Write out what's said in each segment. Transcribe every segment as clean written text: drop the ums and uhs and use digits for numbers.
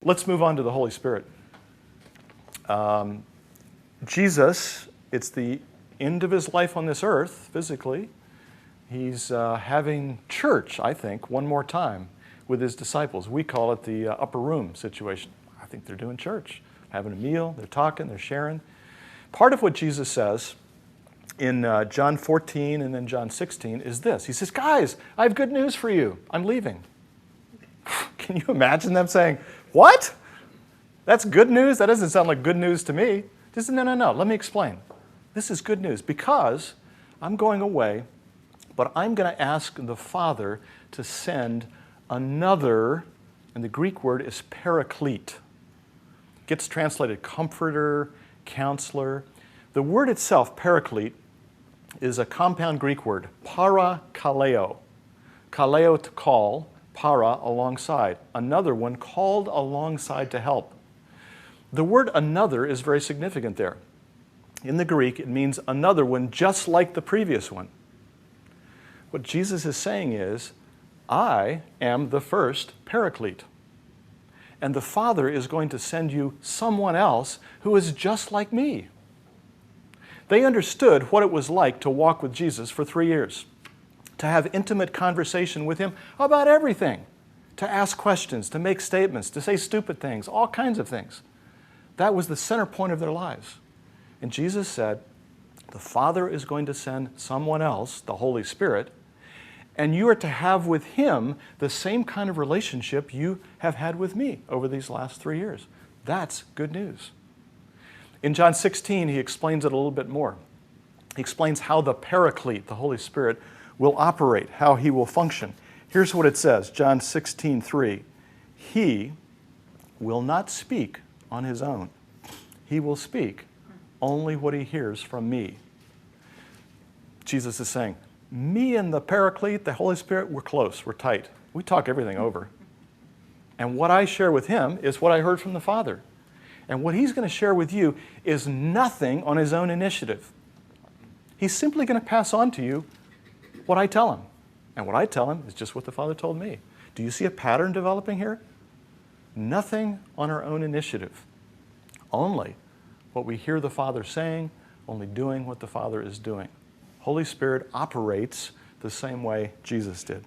let's move on to the Holy Spirit. Jesus, it's the end of his life on this earth, physically. He's having church, I think, one more time with his disciples. We call it the upper room situation. I think they're doing church, having a meal, they're talking, they're sharing. Part of what Jesus says in John 14 and then John 16 is this. He says, guys, I have good news for you. I'm leaving. Can you imagine them saying, what? That's good news? That doesn't sound like good news to me. Just, no, let me explain. This is good news because I'm going away, but I'm going to ask the Father to send another, and the Greek word is paraclete. It gets translated comforter, counselor. The word itself, paraclete, is a compound Greek word, parakaleo. Kaleo to call, para alongside. Another one called alongside to help. The word another is very significant there. In the Greek, it means another one just like the previous one. What Jesus is saying is, I am the first paraclete. And the Father is going to send you someone else who is just like me. They understood what it was like to walk with Jesus for 3 years, to have intimate conversation with him about everything, to ask questions, to make statements, to say stupid things, all kinds of things. That was the center point of their lives. And Jesus said, the Father is going to send someone else, the Holy Spirit, and you are to have with him the same kind of relationship you have had with me over these last 3 years. That's good news. In John 16, he explains it a little bit more. He explains how the Paraclete, the Holy Spirit, will operate, how he will function. Here's what it says, John 16:3. He will not speak on his own. He will speak only what he hears from me. Jesus is saying, me and the Paraclete, the Holy Spirit, we're close, we're tight. We talk everything over. And what I share with him is what I heard from the Father. And what he's going to share with you is nothing on his own initiative. He's simply going to pass on to you what I tell him. And what I tell him is just what the Father told me. Do you see a pattern developing here? Nothing on our own initiative. Only what we hear the Father saying, only doing what the Father is doing. Holy Spirit operates the same way Jesus did.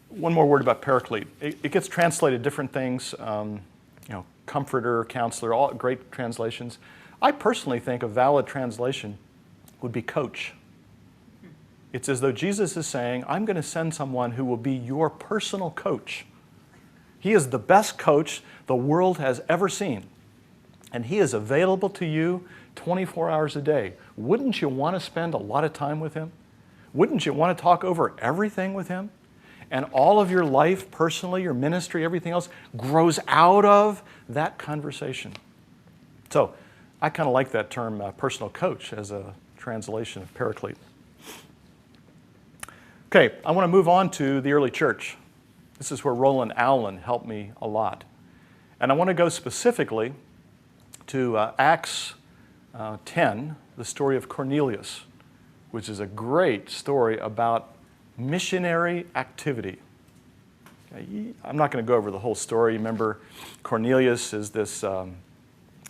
One more word about Paraclete. It gets translated different things, comforter, counselor, all great translations. I personally think a valid translation would be coach. It's as though Jesus is saying, I'm going to send someone who will be your personal coach. He is the best coach the world has ever seen. And he is available to you 24 hours a day. Wouldn't you want to spend a lot of time with him? Wouldn't you want to talk over everything with him? And all of your life, personally, your ministry, everything else, grows out of that conversation. So I kind of like that term, personal coach, as a translation of Paraclete. Okay, I want to move on to the early church. This is where Roland Allen helped me a lot. And I want to go specifically to Acts 10, the story of Cornelius, which is a great story about missionary activity. I'm not going to go over the whole story. Remember, Cornelius is this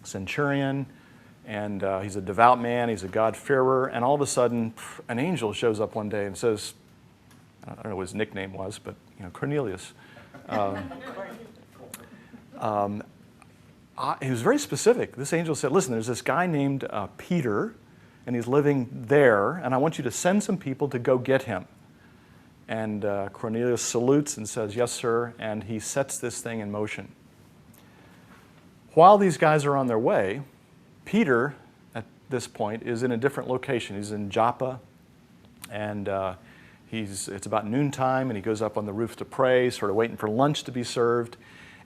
centurion, and he's a devout man, he's a God-fearer, and all of a sudden, an angel shows up one day and says, I don't know what his nickname was, but Cornelius. He was very specific. This angel said, listen, there's this guy named Peter, and he's living there, and I want you to send some people to go get him. And Cornelius salutes and says, yes, sir, and he sets this thing in motion. While these guys are on their way, Peter, at this point, is in a different location. He's in Joppa, and it's about noontime, and he goes up on the roof to pray, sort of waiting for lunch to be served.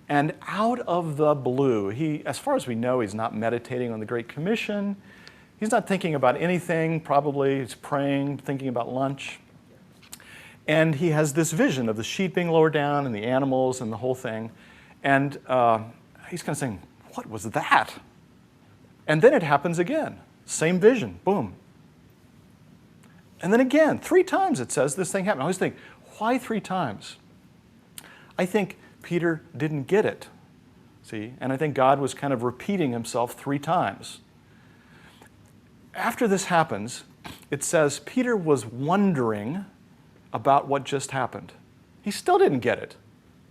And out of the blue, as far as we know, he's not meditating on the Great Commission. He's not thinking about anything, probably. He's praying, thinking about lunch. And he has this vision of the sheep being lowered down and the animals and the whole thing. And he's kind of saying, what was that? And then it happens again. Same vision, boom. And then again, 3 times it says this thing happened. I always think, why 3 times? I think Peter didn't get it. See? And I think God was kind of repeating himself 3 times. After this happens, it says Peter was wondering about what just happened. He still didn't get it.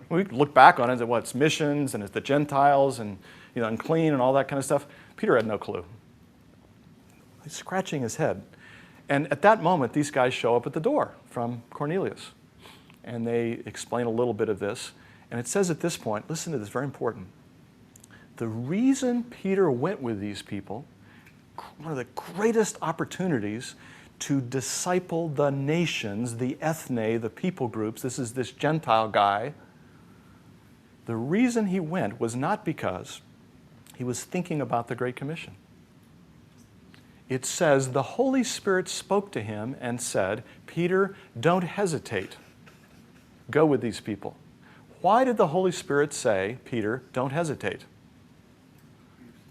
We look back on it and say, well, it's missions and it's the Gentiles and unclean and all that kind of stuff. Peter had no clue. He's scratching his head. And at that moment, these guys show up at the door from Cornelius. And they explain a little bit of this. And it says at this point, listen to this, very important. The reason Peter went with these people, one of the greatest opportunities to disciple the nations, the ethne, the people groups, this is this Gentile guy. The reason he went was not because he was thinking about the Great Commission. It says the Holy Spirit spoke to him and said, Peter, don't hesitate. Go with these people. Why did the Holy Spirit say, Peter, don't hesitate?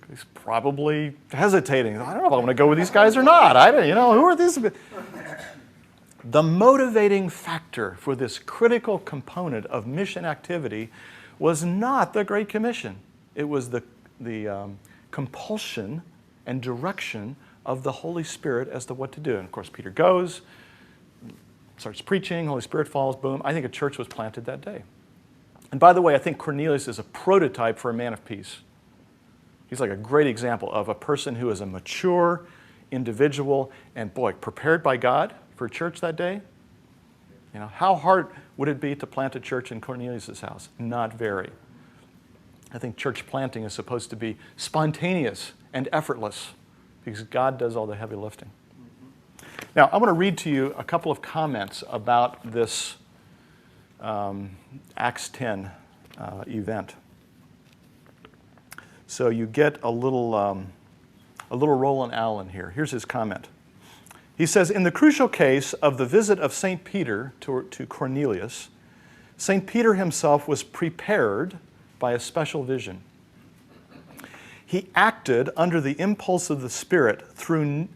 He's probably hesitating. I don't know if I want to go with these guys or not. Who are these? The motivating factor for this critical component of mission activity was not the Great Commission. It was the compulsion and direction of the Holy Spirit as to what to do. And of course, Peter goes, starts preaching, Holy Spirit falls, boom. I think a church was planted that day. And by the way, I think Cornelius is a prototype for a man of peace. He's like a great example of a person who is a mature individual and, boy, prepared by God for church that day. How hard would it be to plant a church in Cornelius' house? Not very. I think church planting is supposed to be spontaneous and effortless because God does all the heavy lifting. Now, I want to read to you a couple of comments about this Acts 10 event. So you get a little Roland Allen here. Here's his comment. He says, in the crucial case of the visit of St. Peter to Cornelius, St. Peter himself was prepared by a special vision. He acted under the impulse of the Spirit,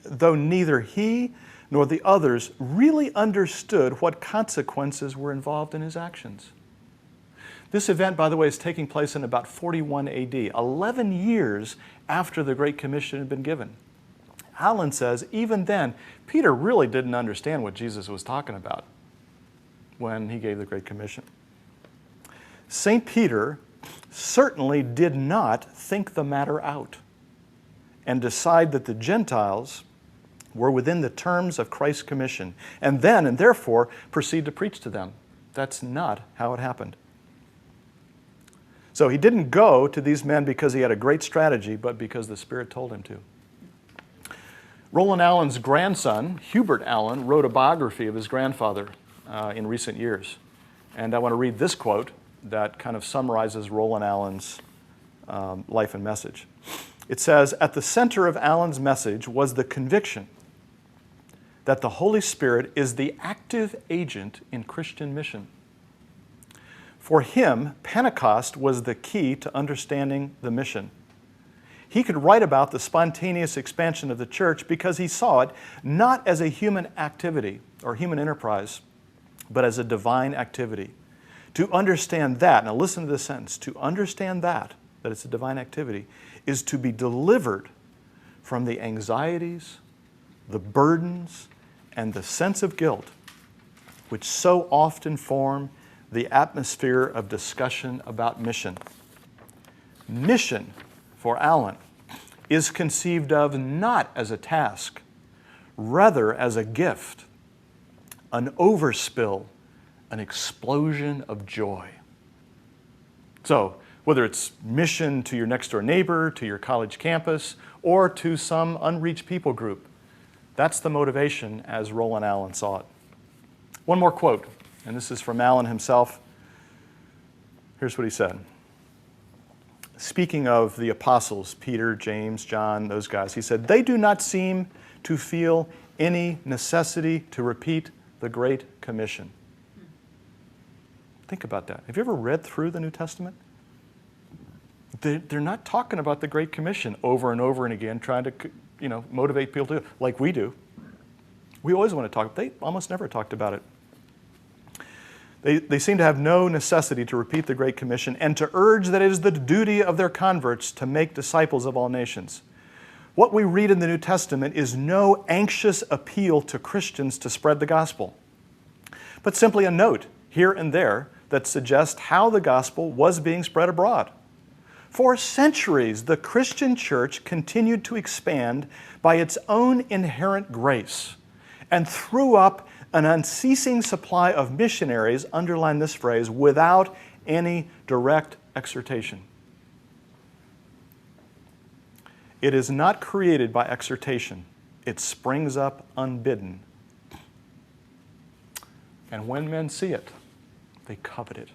though neither he nor the others really understood what consequences were involved in his actions. This event, by the way, is taking place in about 41 AD, 11 years after the Great Commission had been given. Allen says, even then, Peter really didn't understand what Jesus was talking about when he gave the Great Commission. St. Peter certainly did not think the matter out and decide that the Gentiles were within the terms of Christ's commission, and then, and therefore, proceed to preach to them. That's not how it happened. So he didn't go to these men because he had a great strategy, but because the Spirit told him to. Roland Allen's grandson, Hubert Allen, wrote a biography of his grandfather in recent years. And I want to read this quote that kind of summarizes Roland Allen's life and message. It says, at the center of Allen's message was the conviction that the Holy Spirit is the active agent in Christian mission. For him, Pentecost was the key to understanding the mission. He could write about the spontaneous expansion of the church because he saw it not as a human activity or human enterprise, but as a divine activity. To understand that, now listen to this sentence, to understand that it's a divine activity, is to be delivered from the anxieties, the burdens, and the sense of guilt which so often form the atmosphere of discussion about mission. Mission, for Allen, is conceived of not as a task, rather as a gift, an overspill, an explosion of joy. So, whether it's mission to your next door neighbor, to your college campus, or to some unreached people group, that's the motivation as Roland Allen saw it. One more quote, and this is from Allen himself. Here's what he said. Speaking of the apostles, Peter, James, John, those guys, he said, they do not seem to feel any necessity to repeat the Great Commission. Think about that. Have you ever read through the New Testament? They're not talking about the Great Commission over and over and again, trying to motivate people to, like we do. We always want to talk. They almost never talked about it. They seem to have no necessity to repeat the Great Commission and to urge that it is the duty of their converts to make disciples of all nations. What we read in the New Testament is no anxious appeal to Christians to spread the gospel, but simply a note here and there that suggests how the gospel was being spread abroad. For centuries, the Christian church continued to expand by its own inherent grace and threw up an unceasing supply of missionaries, underline this phrase, without any direct exhortation. It is not created by exhortation. It springs up unbidden. And when men see it, they covet it.